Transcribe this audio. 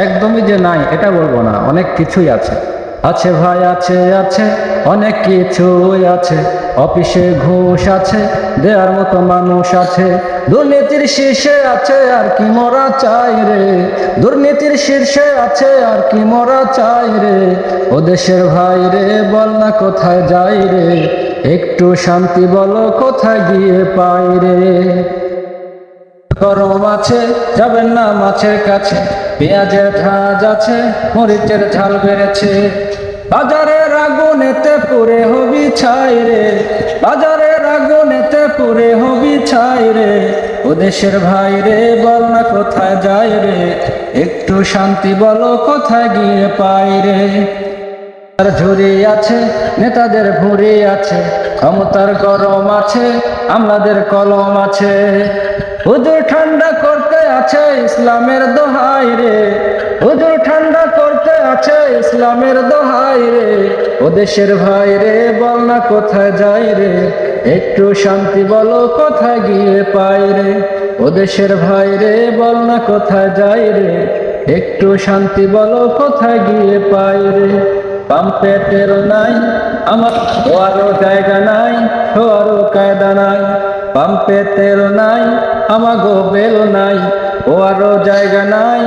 একদমই যে নাই এটা বলবো না, অনেক কিছুই আছে। আছে ভাই, আছে আছে অনেক কিছুই আছে। অফিসে ঘুষ আছে, দেওয়ার মতো মানুষ আছে। দুর্নীতির শীর্ষে আছে আর কি মরা চাই রে, দুর্নীতির শীর্ষে আছে আর কি মরা চাই রে। ও দেশের ভাই রে, বল না কোথায় যাই রে, একটু শান্তি বলো কোথায় গিয়ে পাই রে। গরম আছে, যাবেন না মাছের কাছে, পেঁয়াজের ঝাঁজ আছে, মরিচের ঝাল বেড়েছে। বাজারের আগুনেতে পুড়ে হবি ছাই রে, বাজারের আগুনেতে পুড়ে হবি ছাই রে। ও দেশের ভাই রে, বল না কোথায় যাই রে, একটু শান্তি বলো কোথায় গিয়ে পাই রে। ঝুরি আছে, নেতাদের ভুঁড়ি আছে, ক্ষমতার গরম আছে, আমলাদের কলম আছে। হুজুর ঠান্ডা করতে আছে ইসলামের দোহাই রে, হুজুর ঠান্ডা করতে আছে ইসলামের দোহাই রে। ও দেশের ভাই রে, বল না কোথায় যাই রে, একটু শান্তি বলো কোথায় গিয়ে পাই রে। ও দেশের ভাই রে, বল না কোথায় যাই রে, একটু শান্তি বলো কোথায় গিয়ে পাই রে। পাম্পে তেল নাই, আমার শোয়ারও জায়গা নাই, শোয়ারও কায়দা নাই। পাম্পে তেল নাই, আমাগো বেল নাই, ও আরো জায়গা নাই।